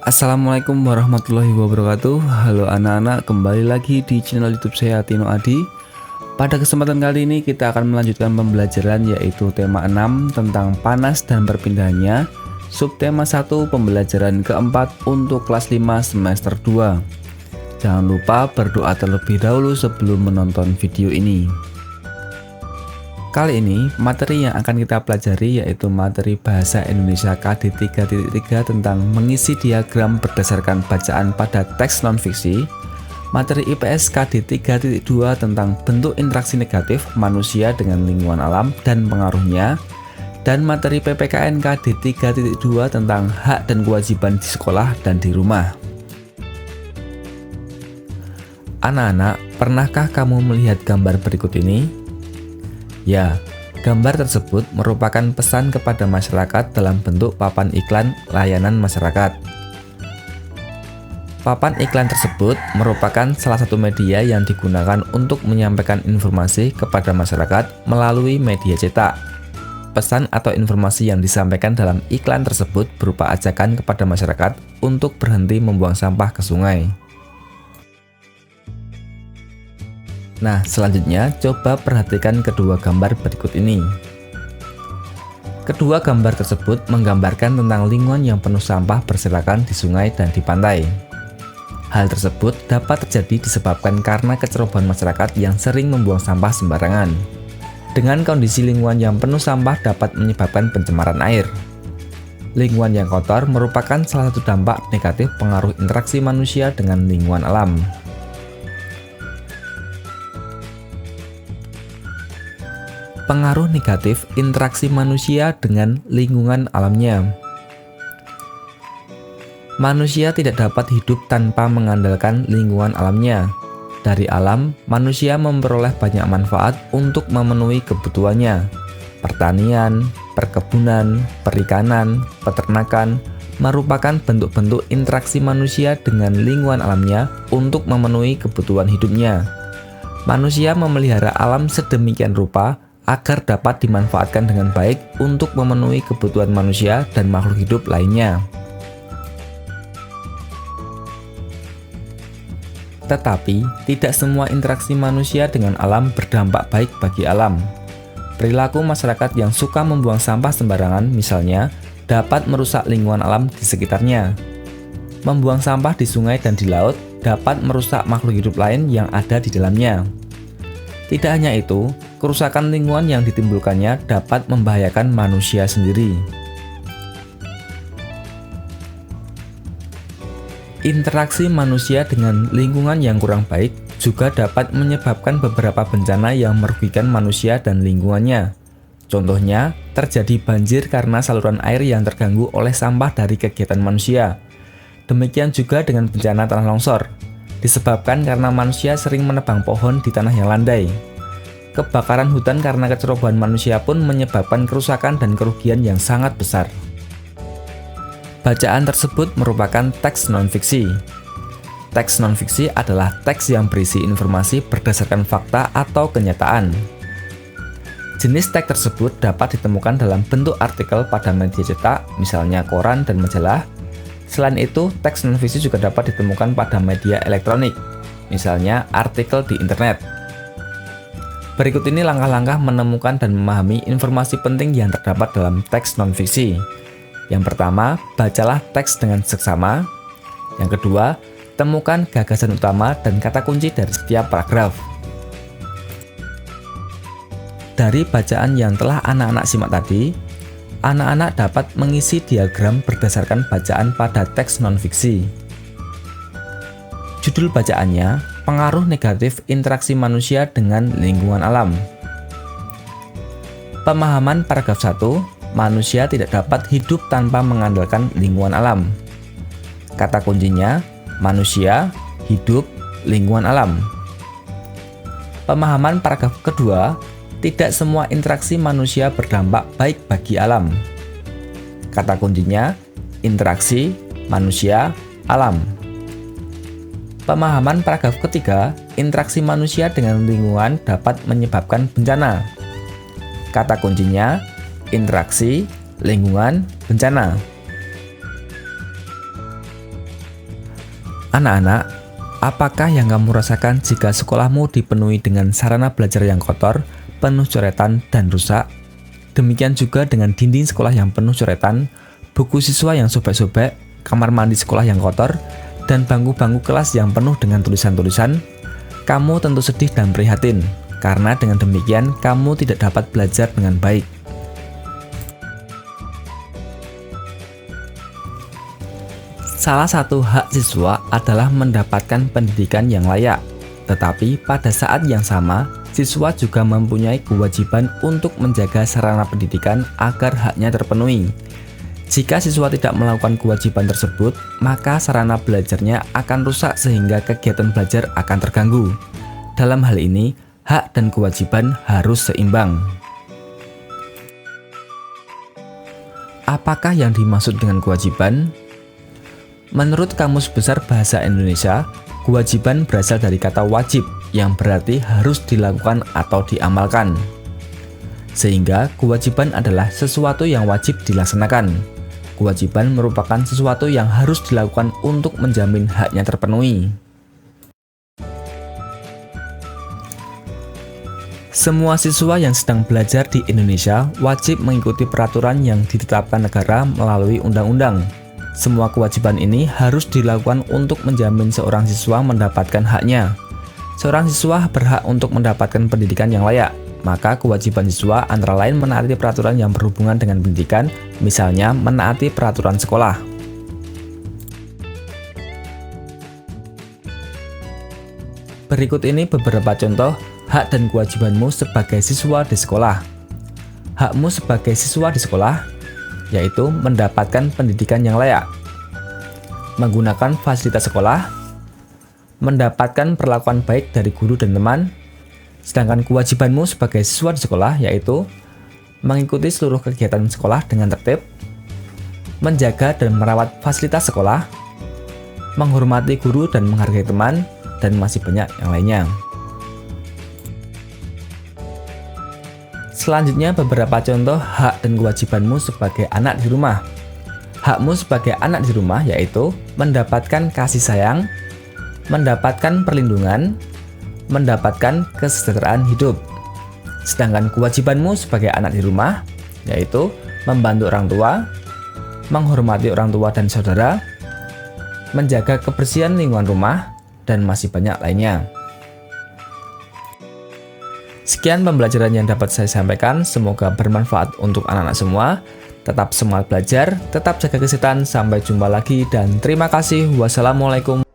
Assalamualaikum warahmatullahi wabarakatuh. Halo anak-anak, kembali lagi di channel YouTube saya Tino Adi. Pada kesempatan kali ini kita akan melanjutkan pembelajaran yaitu tema 6 tentang panas dan perpindahannya, subtema 1 pembelajaran keempat untuk kelas 5 semester 2. Jangan lupa berdoa terlebih dahulu sebelum menonton video ini. Kali ini materi yang akan kita pelajari yaitu materi Bahasa Indonesia KD 3.3 tentang mengisi diagram berdasarkan bacaan pada teks non-fiksi, materi IPS KD 3.2 tentang bentuk interaksi negatif manusia dengan lingkungan alam dan pengaruhnya, dan materi PPKN KD 3.2 tentang hak dan kewajiban di sekolah dan di rumah. Anak-anak, pernahkah kamu melihat gambar berikut ini? Ya, gambar tersebut merupakan pesan kepada masyarakat dalam bentuk papan iklan layanan masyarakat. Papan iklan tersebut merupakan salah satu media yang digunakan untuk menyampaikan informasi kepada masyarakat melalui media cetak. Pesan atau informasi yang disampaikan dalam iklan tersebut berupa ajakan kepada masyarakat untuk berhenti membuang sampah ke sungai. Nah, selanjutnya coba perhatikan kedua gambar berikut ini. Kedua gambar tersebut menggambarkan tentang lingkungan yang penuh sampah berserakan di sungai dan di pantai. Hal tersebut dapat terjadi disebabkan karena kecerobohan masyarakat yang sering membuang sampah sembarangan. Dengan kondisi lingkungan yang penuh sampah dapat menyebabkan pencemaran air. Lingkungan yang kotor merupakan salah satu dampak negatif pengaruh interaksi manusia dengan lingkungan alam. Pengaruh negatif interaksi manusia dengan lingkungan alamnya. Manusia tidak dapat hidup tanpa mengandalkan lingkungan alamnya. Dari alam, manusia memperoleh banyak manfaat untuk memenuhi kebutuhannya. Pertanian, perkebunan, perikanan, peternakan merupakan bentuk-bentuk interaksi manusia dengan lingkungan alamnya untuk memenuhi kebutuhan hidupnya. Manusia memelihara alam sedemikian rupa agar dapat dimanfaatkan dengan baik untuk memenuhi kebutuhan manusia dan makhluk hidup lainnya. Tetapi, tidak semua interaksi manusia dengan alam berdampak baik bagi alam. Perilaku masyarakat yang suka membuang sampah sembarangan, misalnya, dapat merusak lingkungan alam di sekitarnya. Membuang sampah di sungai dan di laut dapat merusak makhluk hidup lain yang ada di dalamnya. Tidak hanya itu, kerusakan lingkungan yang ditimbulkannya dapat membahayakan manusia sendiri. Interaksi manusia dengan lingkungan yang kurang baik juga dapat menyebabkan beberapa bencana yang merugikan manusia dan lingkungannya. Contohnya, terjadi banjir karena saluran air yang terganggu oleh sampah dari kegiatan manusia. Demikian juga dengan bencana tanah longsor, disebabkan karena manusia sering menebang pohon di tanah yang landai. Kebakaran hutan karena kecerobohan manusia pun menyebabkan kerusakan dan kerugian yang sangat besar. Bacaan tersebut merupakan teks non-fiksi. Teks non-fiksi adalah teks yang berisi informasi berdasarkan fakta atau kenyataan. Jenis teks tersebut dapat ditemukan dalam bentuk artikel pada media cetak, misalnya koran dan majalah. Selain itu, teks non-fiksi juga dapat ditemukan pada media elektronik, misalnya artikel di internet. Berikut ini langkah-langkah menemukan dan memahami informasi penting yang terdapat dalam teks non-fiksi. Yang pertama, bacalah teks dengan seksama. Yang kedua, temukan gagasan utama dan kata kunci dari setiap paragraf. Dari bacaan yang telah anak-anak simak tadi, anak-anak dapat mengisi diagram berdasarkan bacaan pada teks non-fiksi. Judul bacaannya, pengaruh negatif interaksi manusia dengan lingkungan alam. Pemahaman paragraf 1, manusia tidak dapat hidup tanpa mengandalkan lingkungan alam. Kata kuncinya, manusia, hidup, lingkungan alam. Pemahaman paragraf kedua, tidak semua interaksi manusia berdampak baik bagi alam. Kata kuncinya, interaksi, manusia, alam. Pemahaman paragraf ketiga, interaksi manusia dengan lingkungan dapat menyebabkan bencana. Kata kuncinya, interaksi, lingkungan, bencana. Anak-anak, apakah yang kamu rasakan jika sekolahmu dipenuhi dengan sarana belajar yang kotor, penuh coretan, dan rusak? Demikian juga dengan dinding sekolah yang penuh coretan, buku siswa yang sobek-sobek, kamar mandi sekolah yang kotor, dan bangku-bangku kelas yang penuh dengan tulisan-tulisan. Kamu tentu sedih dan prihatin, karena dengan demikian kamu tidak dapat belajar dengan baik. Salah satu hak siswa adalah mendapatkan pendidikan yang layak, tetapi pada saat yang sama, siswa juga mempunyai kewajiban untuk menjaga sarana pendidikan agar haknya terpenuhi. Jika siswa tidak melakukan kewajiban tersebut, maka sarana belajarnya akan rusak sehingga kegiatan belajar akan terganggu. Dalam hal ini, hak dan kewajiban harus seimbang. Apakah yang dimaksud dengan kewajiban? Menurut Kamus Besar Bahasa Indonesia, kewajiban berasal dari kata wajib yang berarti harus dilakukan atau diamalkan. Sehingga kewajiban adalah sesuatu yang wajib dilaksanakan. Kewajiban merupakan sesuatu yang harus dilakukan untuk menjamin haknya terpenuhi. Semua siswa yang sedang belajar di Indonesia wajib mengikuti peraturan yang ditetapkan negara melalui undang-undang. Semua kewajiban ini harus dilakukan untuk menjamin seorang siswa mendapatkan haknya. Seorang siswa berhak untuk mendapatkan pendidikan yang layak, maka kewajiban siswa antara lain menaati peraturan yang berhubungan dengan pendidikan, misalnya menaati peraturan sekolah. Berikut ini beberapa contoh hak dan kewajibanmu sebagai siswa di sekolah. Hakmu sebagai siswa di sekolah yaitu mendapatkan pendidikan yang layak, menggunakan fasilitas sekolah, mendapatkan perlakuan baik dari guru dan teman. Sedangkan kewajibanmu sebagai siswa di sekolah yaitu mengikuti seluruh kegiatan sekolah dengan tertib, menjaga dan merawat fasilitas sekolah, menghormati guru dan menghargai teman, dan masih banyak yang lainnya. Selanjutnya beberapa contoh hak dan kewajibanmu sebagai anak di rumah. Hakmu sebagai anak di rumah yaitu mendapatkan kasih sayang, mendapatkan perlindungan, mendapatkan kesejahteraan hidup. Sedangkan kewajibanmu sebagai anak di rumah yaitu membantu orang tua, menghormati orang tua dan saudara, menjaga kebersihan lingkungan rumah, dan masih banyak lainnya. Sekian pembelajaran yang dapat saya sampaikan, semoga bermanfaat untuk anak-anak semua. Tetap semangat belajar, tetap jaga kesehatan, sampai jumpa lagi, dan terima kasih. Wassalamualaikum.